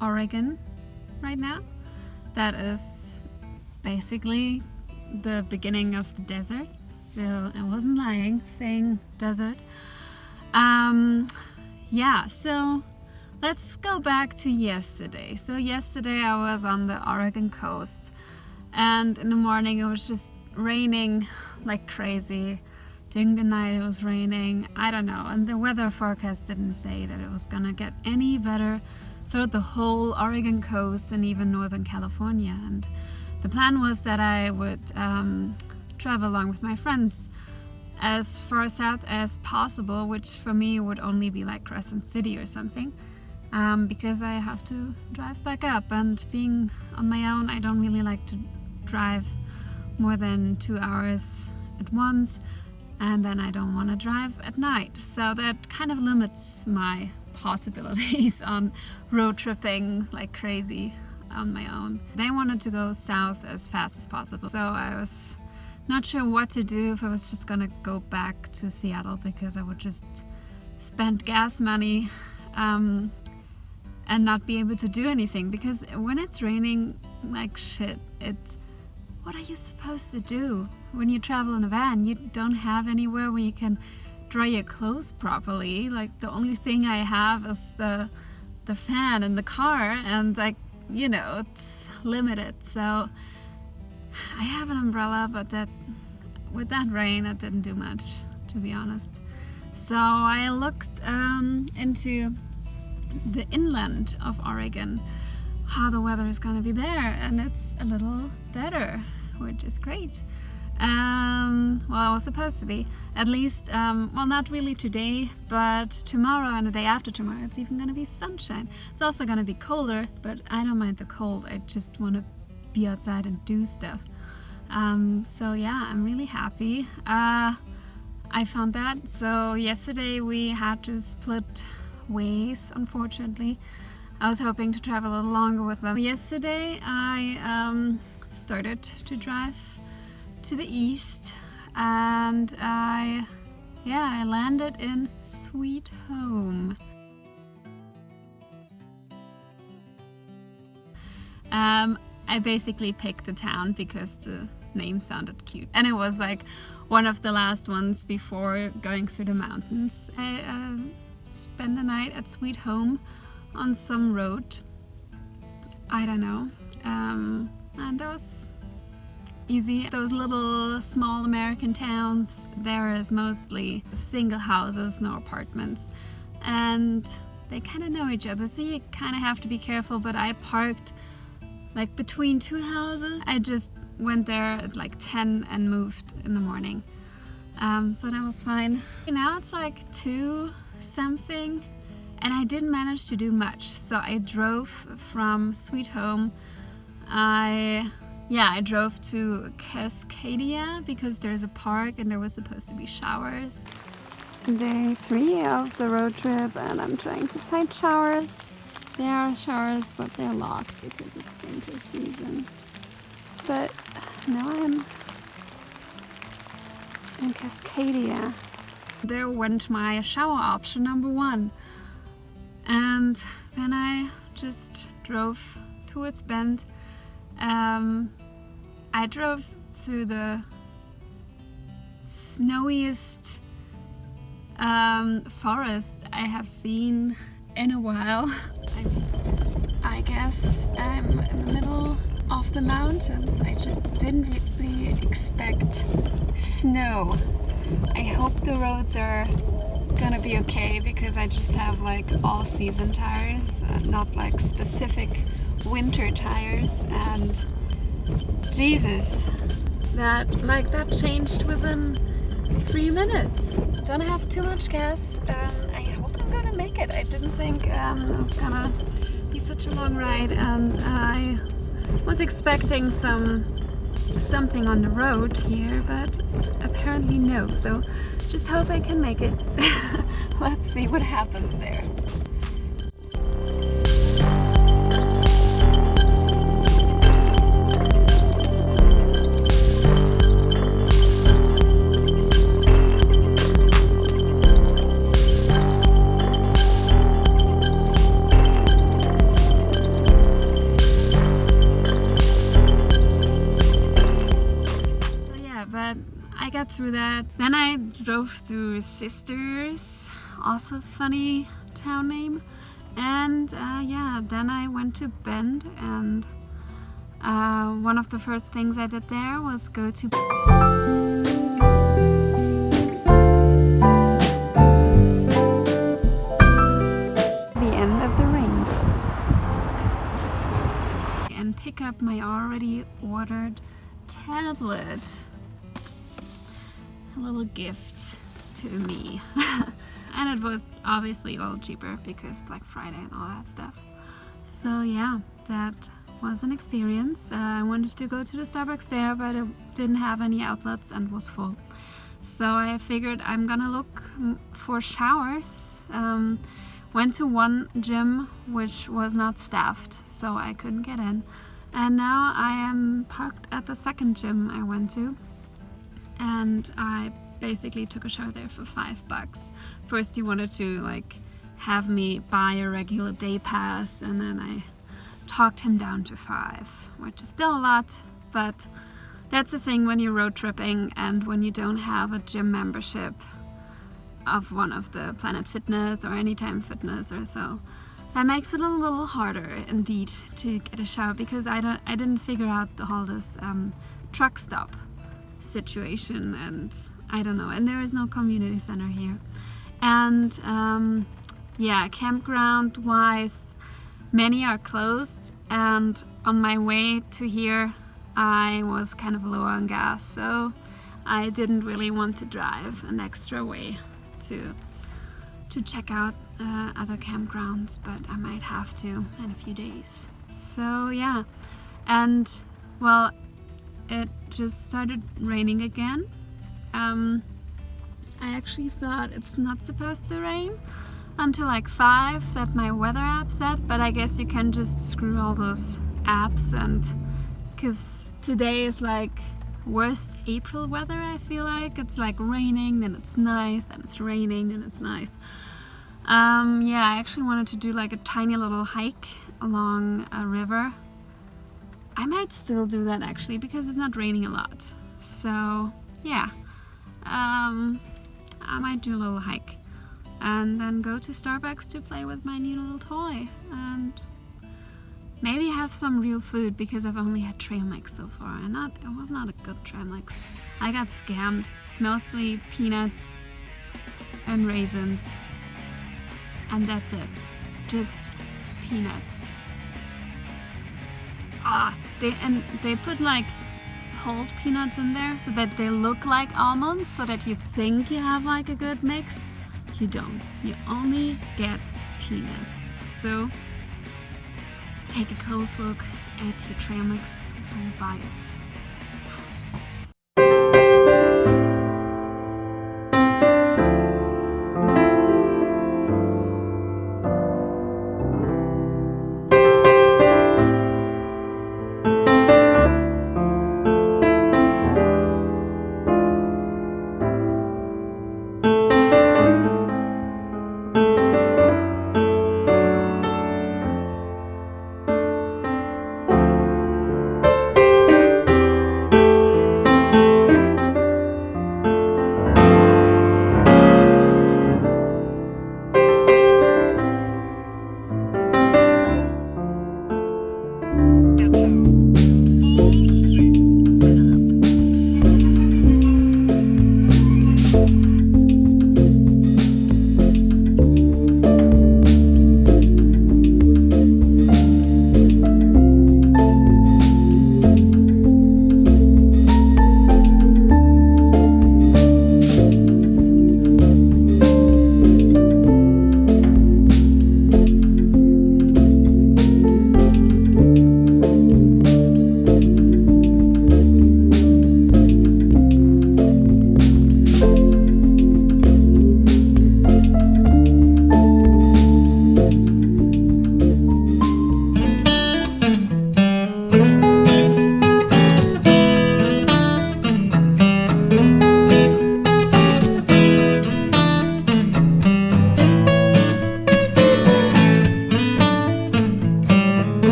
Oregon right now. That is basically the beginning of the desert. So I wasn't lying saying desert. Yeah, so let's go back to yesterday. So yesterday I was on the Oregon coast, and in the morning it was just raining like crazy. During the night it was raining, I don't know, and the weather forecast didn't say that it was gonna get any better throughout the whole Oregon coast and even Northern California. And the plan was that I would travel along with my friends as far south as possible, which for me would only be like Crescent City or something, because I have to drive back up, and being on my own I don't really like to drive more than 2 hours at once, and then I don't want to drive at night, so that kind of limits my possibilities on road tripping like crazy on my own. They wanted to go south as fast as possible, so I was not sure what to do, if I was just gonna go back to Seattle because I would just spend gas money and not be able to do anything, because when it's raining like shit, what are you supposed to do when you travel in a van? You don't have anywhere where you can dry your clothes properly. Like, the only thing I have is the fan in the car, and like, you know, it's limited. So I have an umbrella, but with that rain it didn't do much, to be honest. So I looked into the inland of Oregon, how the weather is going to be there, and it's a little better, which is great. Well, it was supposed to be, at least, well, not really today, but tomorrow and the day after tomorrow it's even going to be sunshine. It's also going to be colder, but I don't mind the cold. I just want to be outside and do stuff. So yeah, I'm really happy. I found that. So yesterday we had to split ways, unfortunately. I was hoping to travel a little longer with them. Yesterday I started to drive to the east, and I landed in Sweet Home. I basically picked a town because the name sounded cute, and it was like one of the last ones before going through the mountains. I spent the night at Sweet Home on some road, I don't know, and that was easy. Those little small American towns, there is mostly single houses, no apartments, and they kind of know each other, so you kind of have to be careful. But I parked like between two houses. I just went there at like 10 and moved in the morning, so that was fine. Now it's like 2 something, and I didn't manage to do much, so I drove from Sweet Home. I drove to Cascadia because there's a park and there was supposed to be showers. Day 3 of the road trip, and I'm trying to find showers. There are showers, but they're locked because it's winter season. But now I'm in Cascadia. There went my shower option number 1. And then I just drove towards Bend. I drove through the snowiest forest I have seen in a while. I guess I'm in the middle of the mountains. I just didn't really expect snow. I hope the roads are gonna be okay, because I just have like all season tires, not like specific winter tires. And Jesus, that changed within 3 minutes. Don't have too much gas, and I hope I'm gonna make it. I didn't think it was gonna be such a long ride, and I was expecting something on the road here, but apparently no. So just hope I can make it. Let's see what happens there. got through that. Then I drove through Sisters, also funny town name. And yeah, then I went to Bend, and one of the first things I did there was go to the end of the rain and pick up my already ordered tablet. A little gift to me. And it was obviously a little cheaper because Black Friday and all that stuff. So yeah, that was an experience. I wanted to go to the Starbucks there, but it didn't have any outlets and was full. So I figured I'm gonna look for showers. Went to one gym which was not staffed, so I couldn't get in. And now I am parked at the second gym I went to. And I basically took a shower there for $5. First he wanted to like have me buy a regular day pass, and then I talked him down to $5, which is still a lot, but that's the thing when you're road tripping and when you don't have a gym membership of one of the Planet Fitness or Anytime Fitness or so. That makes it a little harder indeed to get a shower, because I didn't figure out the whole this truck stop situation, and I don't know, and there is no community center here. And yeah, campground wise, many are closed, and on my way to here I was kind of low on gas, so I didn't really want to drive an extra way to check out other campgrounds, but I might have to in a few days. So yeah, and well, it just started raining again. I actually thought it's not supposed to rain until like 5 that my weather app said, but I guess you can just screw all those apps, and because today is like worst April weather, I feel like. It's like raining, then it's nice, then it's raining, then it's nice. Yeah, I actually wanted to do like a tiny little hike along a river. I might still do that actually, because it's not raining a lot. So yeah, I might do a little hike and then go to Starbucks to play with my new little toy, and maybe have some real food, because I've only had trail mix so far, and it was not a good trail mix. I got scammed. It's mostly peanuts and raisins, and that's it. Just peanuts. They put like whole peanuts in there so that they look like almonds, so that you think you have like a good mix. You don't. You only get peanuts. So take a close look at your trail mix before you buy it.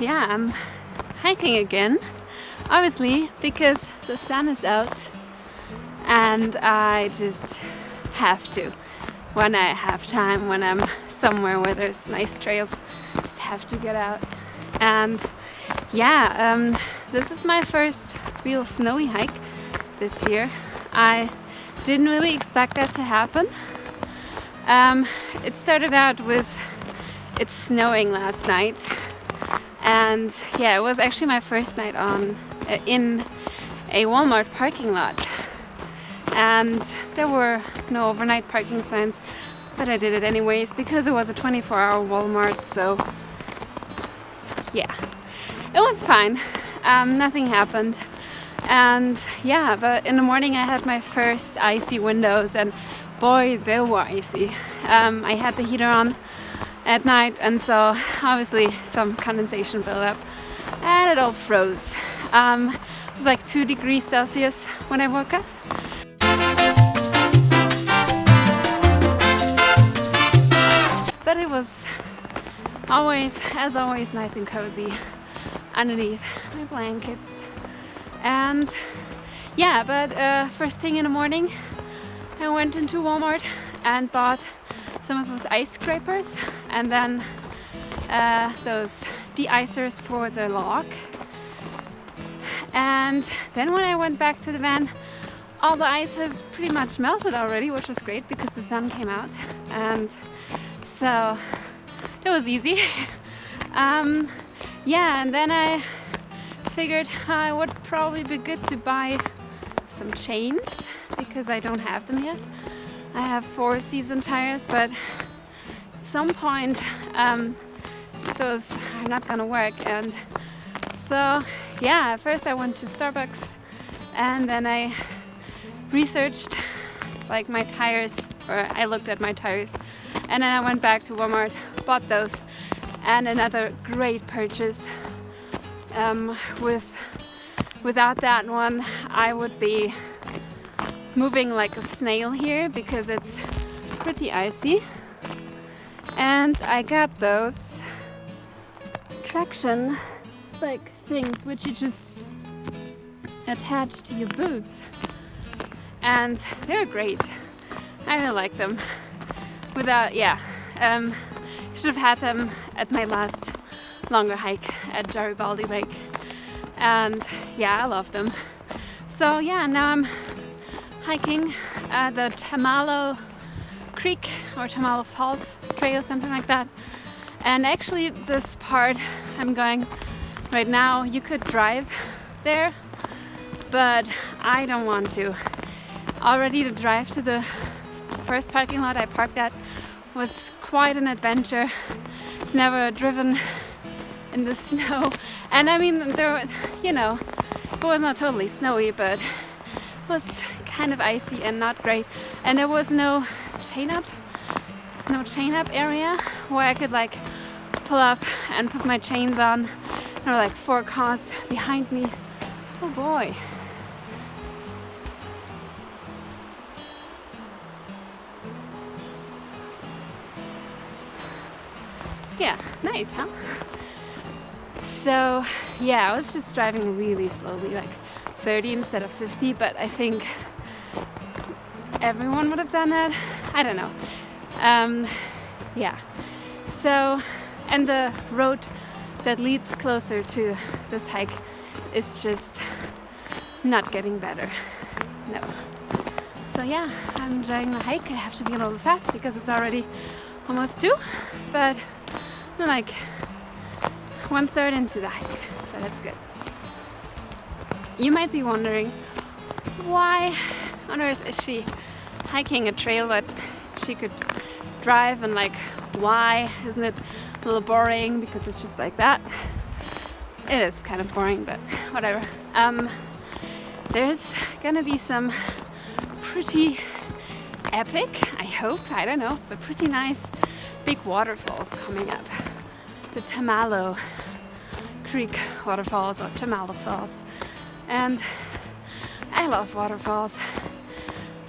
yeah, I'm hiking again, obviously because the sun is out and I just have to. When I have time, when I'm somewhere where there's nice trails, just have to get out. And yeah, this is my first real snowy hike this year. I didn't really expect that to happen. It started out with it snowing last night, and yeah, it was actually my first night on in a Walmart parking lot, and there were no overnight parking signs, but I did it anyways because it was a 24-hour Walmart. So yeah, it was fine. Nothing happened. And yeah, but in the morning I had my first icy windows, and boy, they were icy. I had the heater on at night, and so obviously some condensation buildup, and it all froze. It was like 2 degrees Celsius when I woke up. But it was always, as always, nice and cozy underneath my blankets. And yeah, but first thing in the morning I went into Walmart and bought some of those ice scrapers, and then those de-icers for the lock. And then when I went back to the van, all the ice has pretty much melted already, which was great because the sun came out, and so it was easy. Yeah, and then I figured it would probably be good to buy some chains because I don't have them yet. I have 4 season tires, but at some point those are not gonna work. And so yeah, first I went to Starbucks, and then I researched like my tires, or I looked at my tires, and then I went back to Walmart, bought those, and another great purchase. Without that one, I would be moving like a snail here because it's pretty icy. And I got those traction spike things which you just attach to your boots, and they're great. I really like them. Should have had them at my last longer hike at Garibaldi Lake, and yeah, I love them. So yeah, now I'm hiking the Tamalo Creek or Tamalo Falls Trail, something like that. And actually this part I'm going right now, you could drive there, but I don't want to. Already the drive to the first parking lot I parked at was quite an adventure. Never driven in the snow, and I mean there, it was not totally snowy, but it was kind of icy and not great. And there was no chain up area where I could like pull up and put my chains on. There were like 4 cars behind me. Oh boy. Yeah, nice, huh? So yeah, I was just driving really slowly, like 30 instead of 50, but I think everyone would have done that. I don't know. Yeah. So, and the road that leads closer to this hike is just not getting better. No. So yeah, I'm enjoying the hike. I have to be a little fast because it's already almost 2, but I'm like 1/3 into the hike, so that's good. You might be wondering, why on earth is she hiking a trail that she could drive, and like, why isn't it a little boring because it's just like that? It is kind of boring, but whatever. There's gonna be some pretty epic, I hope, I don't know, but pretty nice big waterfalls coming up. The Tamalo Creek waterfalls, or Tamalo Falls. And I love waterfalls.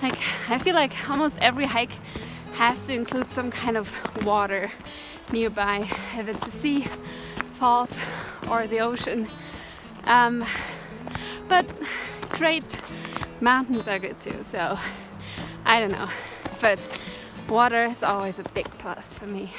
Like, I feel like almost every hike has to include some kind of water nearby. If it's a sea, waterfalls or the ocean. But great mountains are good too, so I don't know. But water is always a big plus for me.